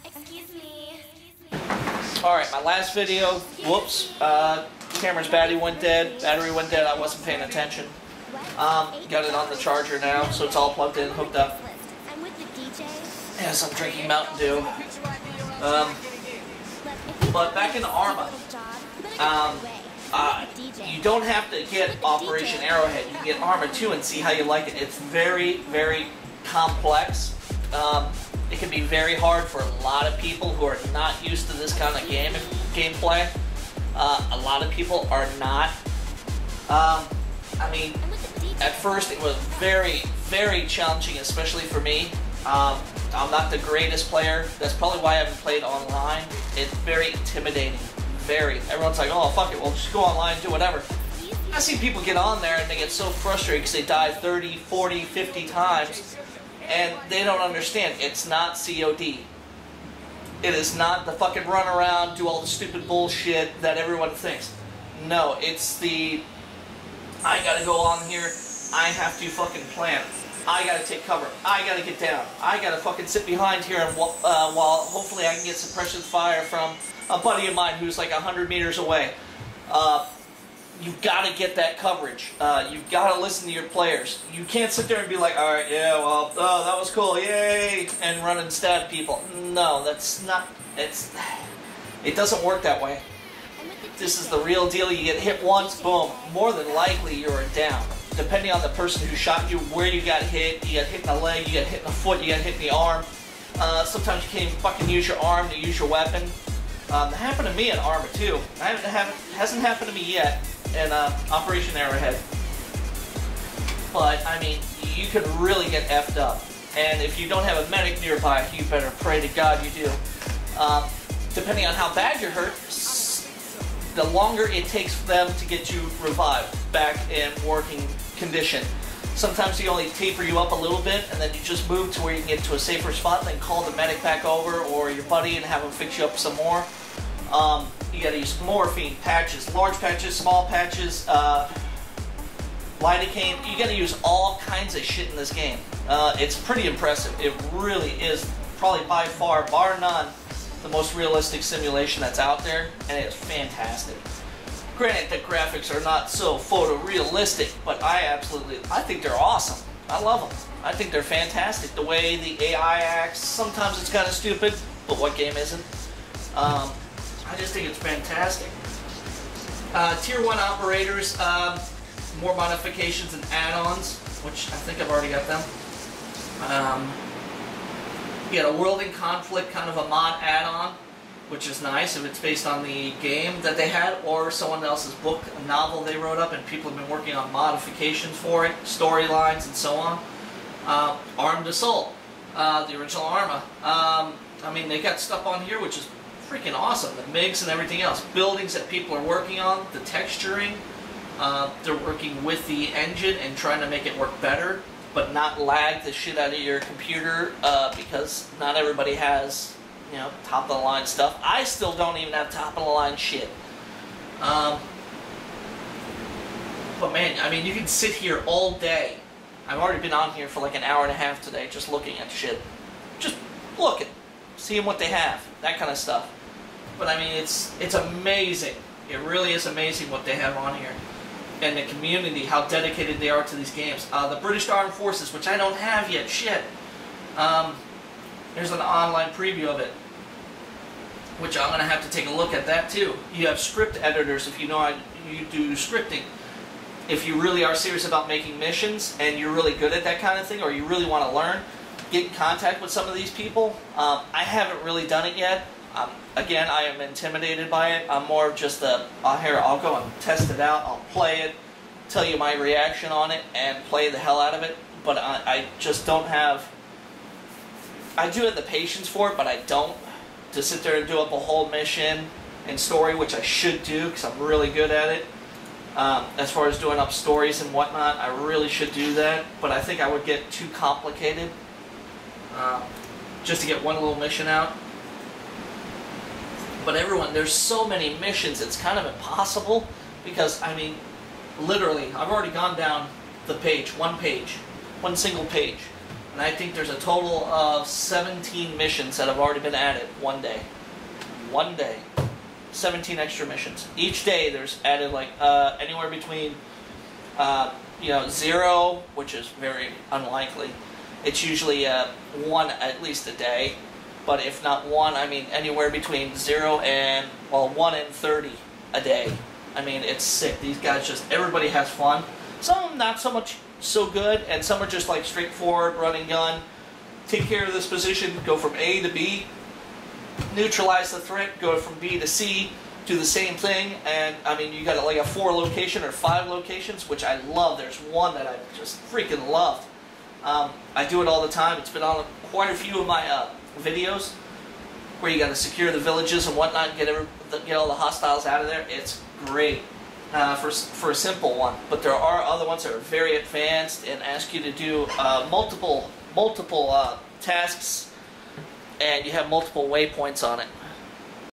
Excuse me. Alright, my last video, whoops, camera's battery went dead, I wasn't paying attention. Got it on the charger now, so it's all plugged in, hooked up. Yes, I'm drinking Mountain Dew. But back in Arma, you don't have to get Operation Arrowhead. You can get Arma2 and see how you like it. It's very, very complex. It can be very hard for a lot of people who are not used to this kind of gameplay. A lot of people are not. I mean, at first it was very, very challenging, especially for me. I'm not the greatest player. That's probably why I haven't played online. It's very intimidating. Very. Everyone's like, oh, fuck it, we'll just go online and do whatever. I see people get on there and they get so frustrated because they die 30, 40, 50 times. And they don't understand. It's not COD. It is not the fucking run around, do all the stupid bullshit that everyone thinks. No, it's the, I gotta go on here, I have to fucking plan. I gotta take cover. I gotta get down. I gotta fucking sit behind here and while hopefully I can get suppression fire from a buddy of mine who's like 100 meters away. You've got to get that coverage. You've got to listen to your players. You can't sit there and be like, all right, yeah, well, oh, that was cool, yay, and run and stab people. No, that's not, it doesn't work that way. This is the real deal. You get hit once, boom, more than likely you're down. Depending on the person who shot you, where you got hit in the leg, you got hit in the foot, you got hit in the arm. Sometimes you can't even fucking use your arm to use your weapon. That happened to me in arma2. Hasn't happened to me yet in Operation Arrowhead. But, I mean, you could really get effed up. And if you don't have a medic nearby, you better pray to God you do. Depending on how bad you're hurt, the longer it takes for them to get you revived back in working condition. Sometimes you only taper you up a little bit, and then you just move to where you can get to a safer spot, then call the medic back over, or your buddy, and have him fix you up some more. You gotta use morphine, patches, large patches, small patches, lidocaine. You gotta use all kinds of shit in this game. It's pretty impressive. It really is probably by far, bar none, the most realistic simulation that's out there, and it's fantastic. Granted, the graphics are not so photorealistic, but I think they're awesome. I love them. I think they're fantastic. The way the AI acts, sometimes it's kind of stupid, but what game isn't? I just think it's fantastic. Tier 1 operators, more modifications and add-ons, which I think I've already got them. You got a World in Conflict kind of a mod add-on, which is nice if it's based on the game that they had or someone else's book, a novel they wrote up, and people have been working on modifications for it, storylines and so on. Armed Assault, the original Arma. I mean, they got stuff on here which is freaking awesome. The MiGs and everything else. Buildings that people are working on, the texturing. They're working with the engine and trying to make it work better, but not lag the shit out of your computer because not everybody has, you know, top-of-the-line stuff. I still don't even have top-of-the-line shit. But man, I mean, you can sit here all day. I've already been on here for like an hour and a half today just looking at shit. Just looking. Seeing what they have. That kind of stuff. But I mean, it's amazing. It really is amazing what they have on here. And the community, how dedicated they are to these games. The British Armed Forces, which I don't have yet. Shit. There's an online preview of it, which I'm going to have to take a look at that too. You have script editors if you know how you do scripting. If you really are serious about making missions and you're really good at that kind of thing, or you really want to learn, get in contact with some of these people. I haven't really done it yet. Again, I am intimidated by it. I'm more of just here, I'll go and test it out, I'll play it, tell you my reaction on it, and play the hell out of it. But I just don't have... I do have the patience for it, but I don't. To sit there and do up a whole mission and story, which I should do, because I'm really good at it. As far as doing up stories and whatnot, I really should do that. But I think I would get too complicated just to get one little mission out. But everyone, there's so many missions, it's kind of impossible. Because, I mean, literally, I've already gone down the page, one single page. And I think there's a total of 17 missions that have already been added one day. One day. 17 extra missions. Each day there's added like anywhere between 0, which is very unlikely. It's usually 1 at least a day. But if not 1, I mean anywhere between 0 and 1 and 30 a day. I mean, it's sick. These guys everybody has fun. Some of them not so much so good, and some are just like straightforward, run and gun. Take care of this position, go from A to B, neutralize the threat, go from B to C, do the same thing, and I mean, you got like a 4 location or 5 locations, which I love. There's one that I just freaking loved. I do it all the time. It's been on quite a few of my videos where you got to secure the villages and whatnot, and get all the hostiles out of there. It's great for a simple one, but there are other ones that are very advanced and ask you to do multiple tasks, and you have multiple waypoints on it.